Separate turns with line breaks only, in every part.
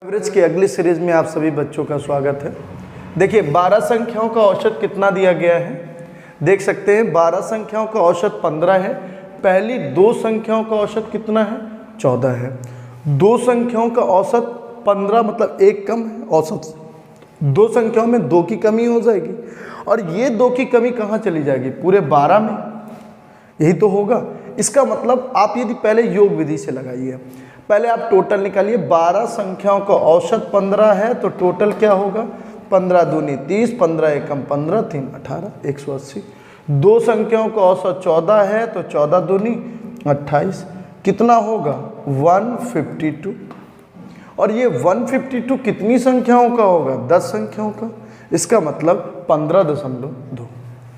Average की अगली series में आप सभी बच्चों का स्वागत है। देखिए 12 संख्याओं का औसत कितना दिया गया है, देख सकते हैं 12 संख्याओं का औसत 15 है। पहली दो संख्याओं का औसत कितना है, 14 है। दो संख्याओं का औसत 15 मतलब एक कम है औसत से। दो संख्याओं में दो की कमी हो जाएगी और ये दो की कमी कहाँ चली जाएगी, पूरे 12 में, यही तो होगा। इसका मतलब आप यदि पहले योग विधि से लगाइए, पहले आप टोटल निकालिए। 12 संख्याओं का औसत 15 है तो टोटल क्या होगा, 15 दूनी 30, 15 एकम 15, 3 18, 180। दो संख्याओं का औसत 14 है तो 14 दूनी 28, कितना होगा 152। और ये 152 कितनी संख्याओं का होगा, 10 संख्याओं का। इसका मतलब 15.2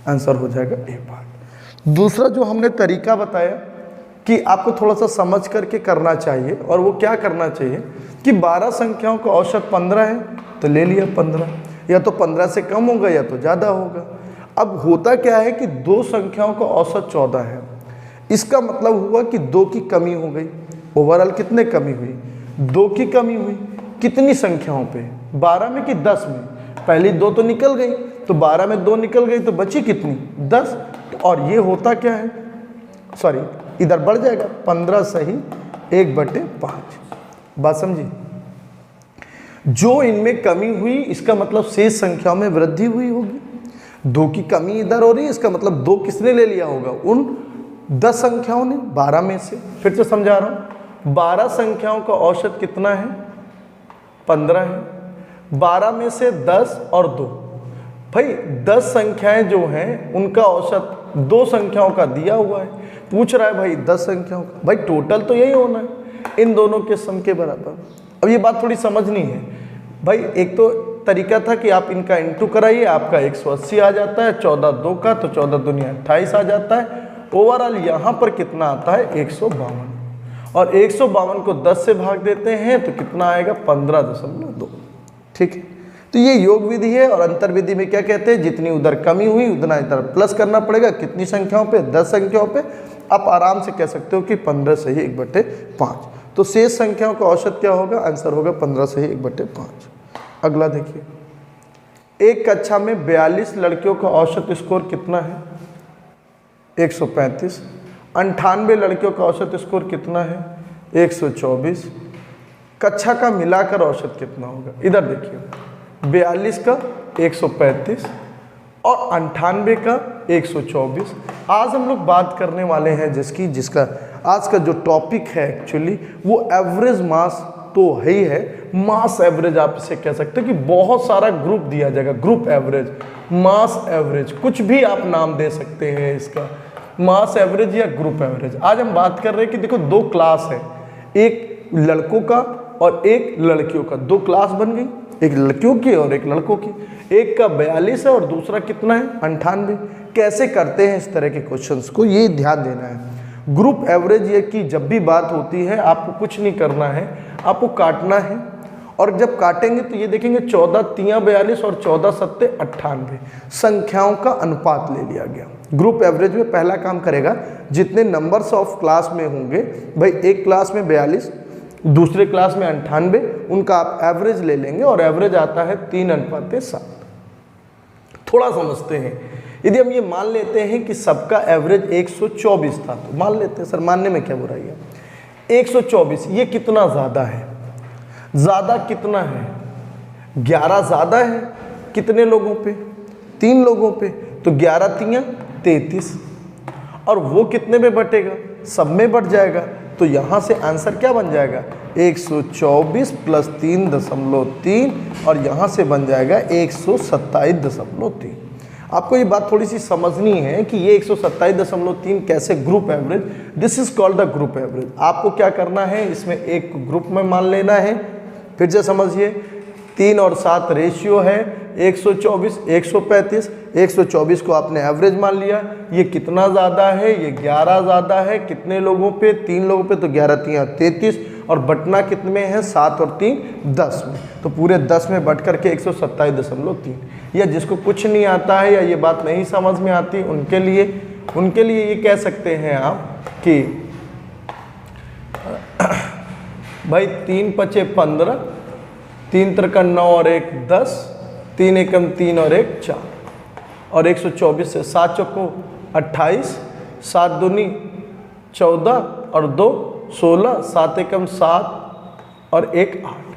आंसर हो जाएगा ए पार्ट। दूसरा जो हमने तरीका बताया कि आपको थोड़ा सा समझ करके करना चाहिए, और वो क्या करना चाहिए कि 12 संख्याओं का औसत 15 है तो ले लिया 15, या तो 15 से कम होगा या तो ज़्यादा होगा। अब होता क्या है कि दो संख्याओं का औसत 14 है, इसका मतलब हुआ कि दो की कमी हो गई। ओवरऑल कितने कमी हुई, दो की कमी हुई। कितनी संख्याओं पे, 12 में कि 10 में। पहली दो तो निकल गई तो 12 में दो निकल गई तो बची कितनी, 10। और ये होता क्या है, सॉरी इधर बढ़ जाएगा 15 सही 1/5। बात समझी। जो इनमें कमी हुई इसका मतलब शेष संख्याओं में वृद्धि हुई होगी। दो की कमी इधर हो रही है, इसका मतलब दो किसने ले लिया होगा, उन 10 संख्याओं ने 12 में से। फिर से समझा रहा हूँ, 12 संख्याओं का औसत कितना है, 15 है। 12 में से 10 और 2, भाई 10 संख्याएं जो हैं उनका औसत दो संख्याओं का दिया हुआ है। पूछ रहा है भाई 10 संख्याओं का, भाई टोटल तो यही होना है, इन दोनों के सम के बराबर। अब ये बात थोड़ी समझनी है भाई। एक तो तरीका था कि आप इनका इंटू कराइए, आपका 180 आ जाता है। 14 दो का तो 14 दूनी 28 आ जाता है। ओवरऑल यहाँ पर कितना आता है 152, और 152 को 10 से भाग देते हैं तो कितना आएगा 15.2। ठीक है, तो ये योग विधि है। और अंतर विधि में क्या कहते हैं, जितनी उधर कमी हुई उतना इधर प्लस करना पड़ेगा। कितनी संख्याओं पे, 10 संख्याओं पे। आप आराम से कह सकते हो कि 15 सही 1/5। तो शेष संख्याओं का औसत क्या होगा, आंसर होगा 15 सही 1/5। अगला देखिए, एक कक्षा में 42 लड़कियों का औसत स्कोर कितना है, 135। 98 लड़कियों का औसत स्कोर कितना है, 124। कक्षा का मिलाकर औसत कितना होगा, इधर देखिए 42 का 135 और 98 का 124। आज हम लोग बात करने वाले हैं जिसका आज का जो टॉपिक है एक्चुअली वो एवरेज मास तो है ही है। मास एवरेज आप इसे कह सकते हो कि बहुत सारा ग्रुप दिया जाएगा, ग्रुप एवरेज, मास एवरेज, कुछ भी आप नाम दे सकते हैं इसका, मास एवरेज या ग्रुप एवरेज। आज हम बात कर रहे हैं कि देखो दो क्लास है, एक लड़कों का और एक लड़कियों का। दो क्लास बन गई, एक लड़कियों की और एक लड़कों की। एक का 42 है और दूसरा कितना है 98। कैसे करते हैं इस तरह के क्वेश्चंस को, ये ध्यान देना है। ग्रुप एवरेज ये कि जब भी बात होती है आपको कुछ नहीं करना है, आपको काटना है। और जब काटेंगे तो ये देखेंगे 14 3 42 और 14 7 98 संख्याओं का अनुपात ले लिया गया। ग्रुप एवरेज में पहला काम करेगा, जितने नंबर्स ऑफ क्लास में होंगे, भाई एक क्लास में 42, दूसरे क्लास में 98, उनका आप एवरेज ले लेंगे और एवरेज आता है 3:7। थोड़ा समझते हैं, यदि हम ये मान लेते हैं कि सबका एवरेज 124 था तो मान लेते हैं, सर मानने में क्या बुराई है। 124 ये कितना ज़्यादा है, ज़्यादा कितना है, 11 ज़्यादा है कितने लोगों पे, 3 लोगों पे, तो 11 3 33। और वो कितने में बटेगा, सब में बट जाएगा। तो यहाँ से आंसर क्या बन जाएगा, 124 + 3.3, और यहाँ से बन जाएगा 127.3। आपको ये बात थोड़ी सी समझनी है कि ये 127.3 कैसे group average, this is called the group average. आपको क्या करना है, इसमें एक ग्रुप में मान लेना है। फिर से समझिए, 3 और 7 रेशियो है, 124 135। 124 को आपने एवरेज मान लिया। ये कितना ज़्यादा है, ये 11 ज़्यादा है कितने लोगों पे, 3 लोगों पे, तो 11 3 33। और बटना कितने में है, 7 और 3 10 में, तो पूरे 10 में बट करके 127.3। या जिसको कुछ नहीं आता है या ये बात नहीं समझ में आती उनके लिए ये कह सकते हैं आप कि भाई 3 × 5 = 15 3 त्रिका 9 और 1 10, 3 एकम 3 और 1 4, और 124 से 7 चौको 28, 7 दूनी 14 और 2 16, 7 एकम 7 और 1 8,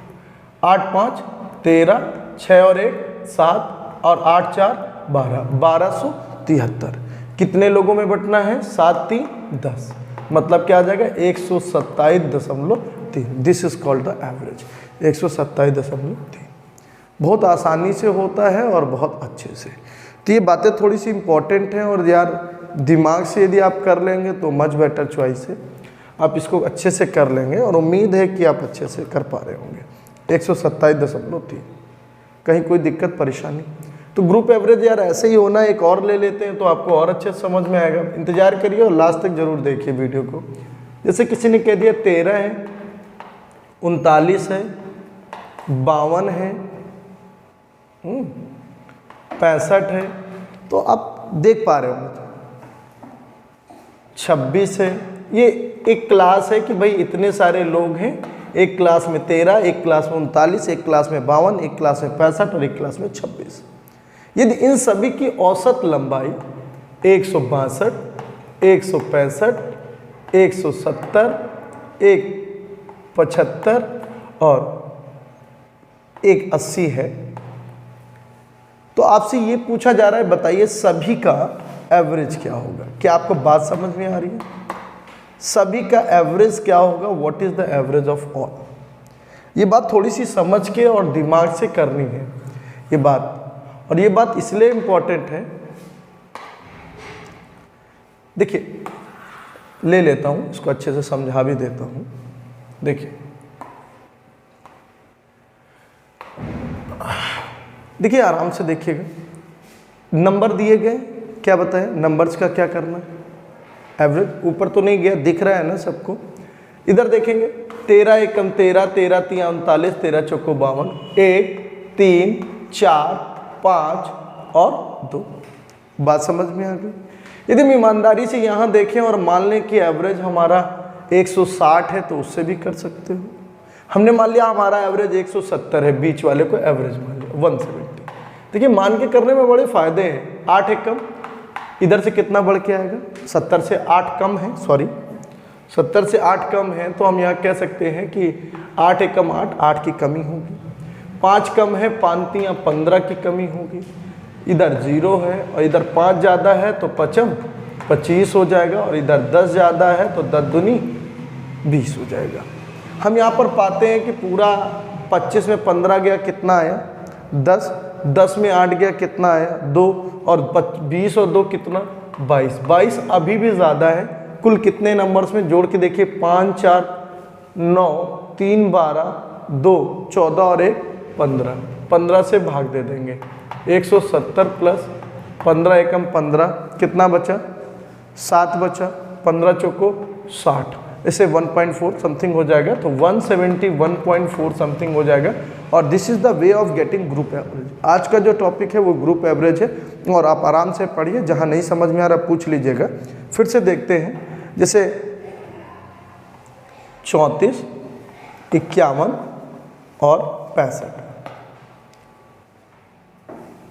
8 5 13, 6 और 1 7 और 8 4 12, 1273। कितने लोगों में बंटना है? 7 3 10, मतलब क्या आ जाएगा? 127.3। This is called the average, 127.3। बहुत आसानी से होता है और बहुत अच्छे से। तो ये बातें थोड़ी सी इंपॉर्टेंट हैं, और यार दिमाग से यदि आप कर लेंगे तो मच बेटर चॉइस है। आप इसको अच्छे से कर लेंगे और उम्मीद है कि आप अच्छे से कर पा रहे होंगे। 127.3, कहीं कोई दिक्कत परेशानी? तो ग्रुप एवरेज यार ऐसे ही होना। एक और ले लेते हैं तो आपको और अच्छे से समझ में आएगा। इंतजार करिए और लास्ट तक जरूर देखिए वीडियो को। जैसे किसी ने कह दिया 13 है, 39 है, 52 है, 65 है, तो आप देख पा रहे होंगे। 26 है। ये एक क्लास है कि भाई इतने सारे लोग हैं। एक क्लास में 13, एक क्लास में 39, एक क्लास में 52, एक क्लास में 65 और एक क्लास में 26। यदि इन सभी की औसत लंबाई 162, 165, 170, 175 और 180 है, तो आपसे ये पूछा जा रहा है बताइए सभी का एवरेज क्या होगा। क्या आपको बात समझ में आ रही है? सभी का एवरेज क्या होगा? What is the average of all? ये बात थोड़ी सी समझ के और दिमाग से करनी है ये बात, और ये बात इसलिए इंपॉर्टेंट है। देखिए, ले लेता हूं इसको, अच्छे से समझा भी देता हूं। देखिए देखिए आराम से देखिएगा। नंबर दिए गए, क्या बताएं नंबर्स का क्या करना है? एवरेज ऊपर तो नहीं गया, दिख रहा है ना सबको। इधर देखेंगे 13 एकम 13, 13 3 39, 13 चौको 52, 1 3 4 5 और 2। बात समझ में आ गई? यदि हम ईमानदारी से यहाँ देखें और मान लें कि एवरेज हमारा 160 है तो उससे भी कर सकते हो। हमने मान लिया हमारा एवरेज 170 है, बीच वाले को एवरेज मान लिया 170। देखिए मान के करने में बड़े फायदे हैं। 8 एक कम, इधर से कितना बढ़ के आएगा? 70 से 8 कम है, सॉरी 70 से 8 कम है, तो हम यहाँ कह सकते हैं कि 8 एक कम 8, 8 की कमी होगी। 5 कम है, 5 या 15 की कमी होगी। इधर 0 है और इधर 5 ज़्यादा है तो 5 25 हो जाएगा, और इधर 10 ज़्यादा है तो 10 दूनी 20 हो जाएगा। हम यहाँ पर पाते हैं कि पूरा 25 में 15 गया, कितना आया? 10, 10 में 8 गया, कितना आया? 2, और 20 और 2 कितना? 22। 22 अभी भी ज़्यादा है। कुल कितने नंबर्स में जोड़ के देखिए? 5 4 9 3 12 2 14 और 1 15। 15 से भाग दे देंगे। 170 प्लस 15 एकम 15, कितना बचा? 7 बचा। 15 चौको 60, इसे 1.4 समथिंग हो जाएगा, तो 171.4 समथिंग हो जाएगा। और this is the way of getting group average. आज का जो टॉपिक है वो ग्रुप एवरेज है, और आप आराम से पढ़िए। जहाँ नहीं समझ में आ रहा पूछ लीजिएगा। फिर से देखते हैं, जैसे 34, 51 और 65।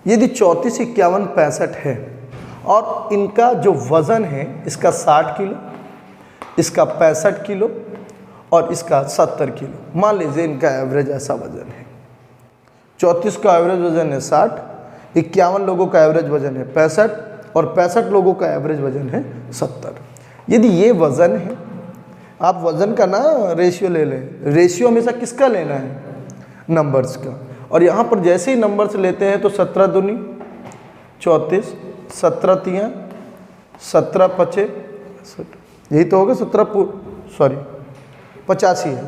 यदि 34, 51, 65 है और इनका जो वज़न है, इसका 60 किलो, इसका 65 किलो और इसका 70 किलो, मान लीजिए इनका एवरेज ऐसा वज़न है। 34 का एवरेज वज़न है 60, 51 लोगों का एवरेज वज़न है 65 और 65 लोगों का एवरेज वज़न है 70। यदि ये वज़न है, आप वज़न का ना रेशियो ले लें। रेशियो हमेशा किसका लेना है? नंबर्स का। और यहाँ पर जैसे ही नंबर्स लेते हैं तो 17 दूनी 34, 17 तियाँ 17 पचे, यही तो होगा 17 सॉरी 85 है,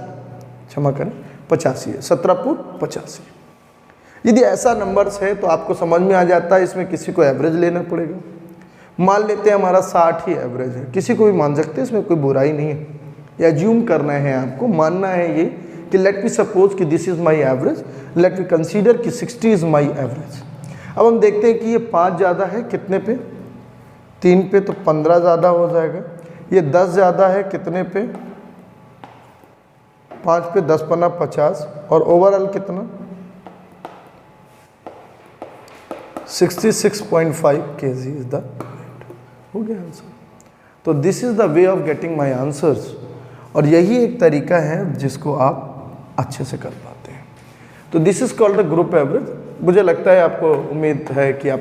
क्षमा करें 85 है, 17 पूर 85। यदि ऐसा नंबर्स है तो आपको समझ में आ जाता है इसमें किसी को एवरेज लेना पड़ेगा। मान लेते हैं हमारा 60 ही एवरेज है, किसी को भी मान सकते हैं, इसमें कोई बुराई नहीं है। एज्यूम करना है आपको, मानना है ये कि लेट मी सपोज कि this is my average, let me consider कि 60 इज़ माई एवरेज। अब हम देखते हैं कि ये 5 ज़्यादा है, कितने पे? 3 पे, तो 15 ज़्यादा हो जाएगा। ये 10 ज़्यादा है, कितने पे? 5 पे, 10 पन्ना 50, और ओवरऑल कितना? 66.5 kg इज द हो गया आंसर। तो this is the way of getting my answers, और यही एक तरीका है जिसको आप अच्छे से कर पाते हैं। तो this is called the group average. मुझे लगता है आपको, उम्मीद है कि आपको